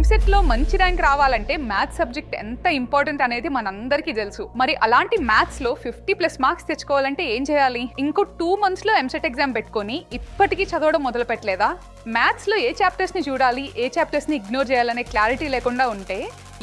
ఎంసెట్ లో మంచి ర్యాంక్ రావాలంటే మ్యాథ్స్ సబ్జెక్ట్ ఎంత ఇంపార్టెంట్ అనేది మనందరికీ తెలుసు. మరి అలాంటి మ్యాథ్స్ లో 50+ మార్క్స్ తెచ్చుకోవాలంటే ఏం చేయాలి? ఇంకో 2 months లో ఎంసెట్ ఎగ్జామ్ పెట్టుకొని ఇప్పటికీ చదవడం మొదలు పెట్టలేదా? మ్యాథ్స్ లో ఏ చాప్టర్స్ ని చూడాలి, ఏ చాప్టర్స్ ని ఇగ్నోర్ చేయాలనే క్లారిటీ లేకుండా ఉంటే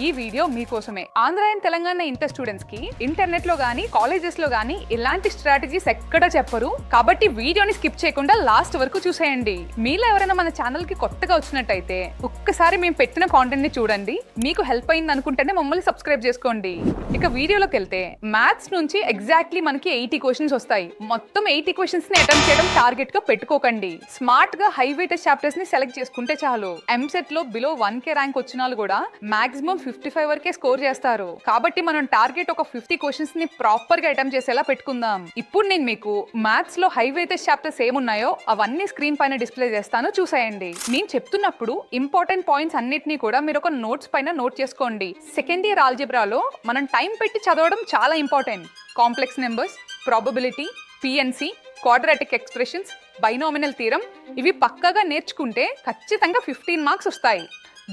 ఈ వీడియో మీకోసమే. Andhra and Telangana inter students కి ఇంటర్నెట్ లో గానీ కాలేజెస్ లో గానీ ఇలాంటి స్ట్రాటజీస్ ఎక్కడ చెప్పరు. కాబట్టి వీడియోని స్కిప్ చేయకుండా లాస్ట్ వరకు చూసేయండి. మీలో ఎవరైనా మన ఛానల్ కి కొత్తగా వచ్చినట్టయితే ఒక్కసారి మేము పెట్టిన కాంటెంట్ ని చూడండి. మీకు హెల్ప్ అయింది అనుకుంటేనే మమ్మల్ని సబ్స్క్రైబ్ చేసుకోండి. ఇక వీడియోలోకి వెళ్తే మ్యాథ్స్ నుంచి ఎగ్జాక్ట్లీ మనకి 80 క్వశ్చన్స్ వస్తాయి. మొత్తం 80 క్వశ్చన్స్ ని అటెంప్ట్ చేయడం టార్గెట్ గా పెట్టుకోకండి. స్మార్ట్ గా హై వెయిటేజ్ చాప్టర్స్ ని సెలెక్ట్ చేసుకుంటే చాలు. ఎంసెట్ లో బిలో 1K ర్యాంక్ వచ్చిన వాళ్ళు కూడా మాక్సిమం 55 వరకే స్కోర్ చేస్తారు. కాబట్టి మనం టార్గెట్ ఒక 50 క్వశ్చన్స్ ని ప్రాపర్ గా అటెంప్ట్ చేసేలా పెట్టుకుందాం. ఇప్పుడు నేను మీకు మ్యాథ్స్ లో హై వెయిటేజ్ చాప్టర్స్ ఏమున్నాయో అవన్నీ స్క్రీన్ పైన డిస్ప్లే చేస్తాను, చూసేయండి. నేను చెప్తున్నప్పుడు ఇంపార్టెంట్ పాయింట్స్ అన్నిటినీ కూడా మీరు ఒక నోట్స్ పైన నోట్ చేసుకోండి. సెకండ్ ఇయర్ ఆల్జీబ్రాలో మనం టైం పెట్టి చదవడం చాలా important. Complex numbers, probability, PNC, quadratic expressions, binomial theorem ఇవి పక్కగా నేర్చుకుంటే ఖచ్చితంగా 15 మార్క్స్ వస్తాయి.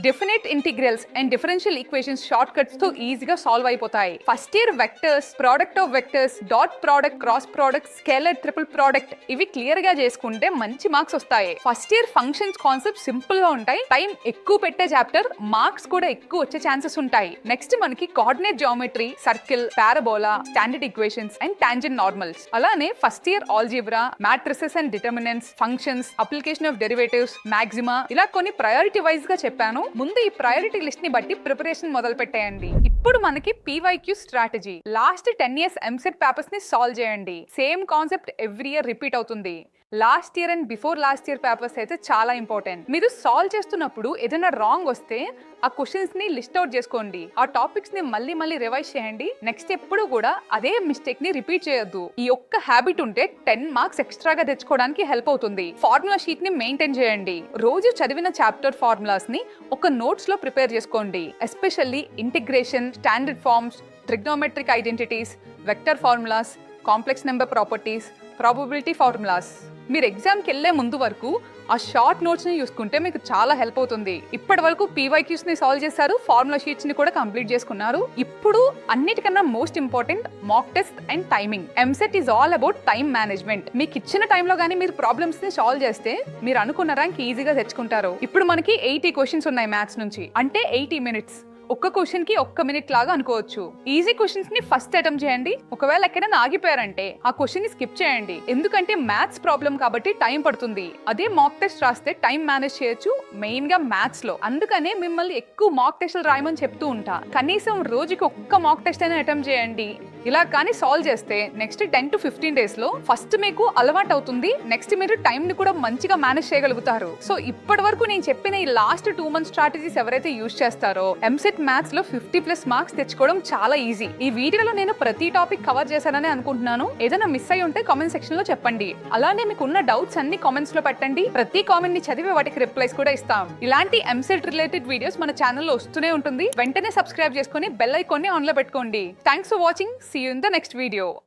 Definite integrals and differential equations short cuts తో ఈజీగా సాల్వ్ అయిపోతాయి. First year vectors, product of vectors, dot product, cross product, scalar, triple product ఇవి clear గా చేసుకుంటే మంచి మార్క్స్ వస్తాయి. First year functions concept simple గా ఉంటాయి. టైం ఎక్కువ పెట్టే చాప్టర్, మార్క్స్ కూడా ఎక్కువ వచ్చే ఛాన్సెస్ ఉంటాయి. నెక్స్ట్ మనకి coordinate geometry, circle, parabola, standard equations and tangent normals. అలానే first year algebra, matrices and determinants, functions, application of derivatives, maxima ఇలా కొన్ని ప్రయారిటీ వైజ్ గా చెప్పాను. ముందు ఈ ప్రయారిటీ లిస్ట్ ని బట్టి ప్రిపరేషన్ మొదలు పెట్టేయండి. ఇప్పుడు మనకి PYQ strategy. Last 10 years EAMCET papers ని సాల్వ్ చేయండి. Same concept every year repeat అవుతుంది. Last year and before last year papers అయితే చాలా ఇంపార్టెంట్. మీరు సాల్వ్ చేస్తున్నప్పుడు ఏదైనా రాంగ్ వస్తే ఆ క్వశ్చన్స్ ని లిస్ట్ అవుట్ చేసుకోండి. ఆ టాపిక్స్ ని మళ్ళీ రివైజ్ చేయండి. నెక్స్ట్ ఎప్పుడు కూడా అదే మిస్టేక్ ని రిపీట్ చేయొద్దు. ఈ ఒక్క హ్యాబిట్ ఉంటే 10 మార్క్స్ ఎక్స్ట్రాగా తెచ్చుకోవడానికి హెల్ప్ అవుతుంది. ఫార్ములా షీట్ ని మెయింటైన్ చేయండి. రోజు చదివిన చాప్టర్ ఫార్ములాస్ ని ఒక నోట్స్ లో ప్రిపేర్ చేసుకోండి. Especially integration, standard forms, trigonometric identities, vector formulas, complex number properties, probability formulas. మీరు ఎగ్జామ్కి వెళ్లే ముందు వరకు ఆ షార్ట్ నోట్స్ ని చూసుకుంటే మీకు చాలా హెల్ప్ అవుతుంది. ఇప్పటి వరకు PYQs ని సాల్వ్ చేశారు, ఫార్ములా షీట్స్ ని కూడా కంప్లీట్ చేసుకున్నారు. ఇప్పుడు అన్నిటికన్నా most important mock test and timing. EAMCET is all about time management. మీకు ఇచ్చిన టైంలో కానీ మీరు ప్రాబ్లమ్స్ ని సాల్వ్ చేస్తే మీరు అనుకున్న ర్యాంక్ ఈజీగా తెచ్చుకుంటారు. ఇప్పుడు మనకి 80 క్వశ్చన్స్ ఉన్నాయి మ్యాథ్స్ నుంచి, అంటే 80 minutes. ఒక్క క్వశ్చన్ కి 1 minute లాగా అనుకోవచ్చు. ఈజీ క్వశ్చన్స్ ని ఫస్ట్ అటెంప్ట్ చేయండి. ఒకవేళ ఎక్కడైనా ఆగిపోయారంటే ఆ క్వశ్చన్ ని స్కిప్ చేయండి. ఎందుకంటే మ్యాథ్స్ ప్రాబ్లం కాబట్టి టైం పడుతుంది. అదే మాక్ టెస్ట్ రాస్తే టైం మేనేజ్ చేయొచ్చు, మెయిన్ గా మ్యాథ్స్ లో. అందుకనే మిమ్మల్ని ఎక్కువ మాక్ టెస్ట్లు రాయమని చెప్తూ ఉంటా. కనీసం రోజుకి ఒక్క మాక్ టెస్ట్ అయినా అటెంప్ట్ చేయండి. ఇలా కానీ సాల్వ్ చేస్తే నెక్స్ట్ 10 to 15 days లో ఫస్ట్ మీకు అలవాటు అవుతుంది. నెక్స్ట్ మీరు టైం ని కూడా మంచిగా మేనేజ్ చేయగలుగుతారు. సో ఇప్పటి వరకు నేను చెప్పిన ఈ లాస్ట్ 2 months స్ట్రాటజీస్ ఎవరైతే యూజ్ చేస్తారో ఎంసెట్ మ్యాథ్స్ లో 50+ మార్క్స్ తెచ్చుకోవడం చాలా ఈజీ. ఈ వీడియోలో నేను ప్రతి టాపిక్ కవర్ చేశానని అనుకుంటున్నాను. ఏదైనా మిస్ అయి ఉంటే కామెంట్ సెక్షన్ లో చెప్పండి. అలానే మీకు ఉన్న డౌట్స్ అన్ని కామెంట్స్ లో పెట్టండి. ప్రతి కామెంట్ ని చదివి వాటికి రిప్లైస్ కూడా ఇస్తాం. ఇలాంటి ఎంసెట్ రిలేటెడ్ వీడియోస్ మన ఛానల్లో వస్తూనే ఉంటుంది. వెంటనే సబ్స్క్రైబ్ చేసుకుని బెల్ ఐకాన్ ని ఆన్ లో పెట్టుకోండి. Thanks for watching. See you in the next video.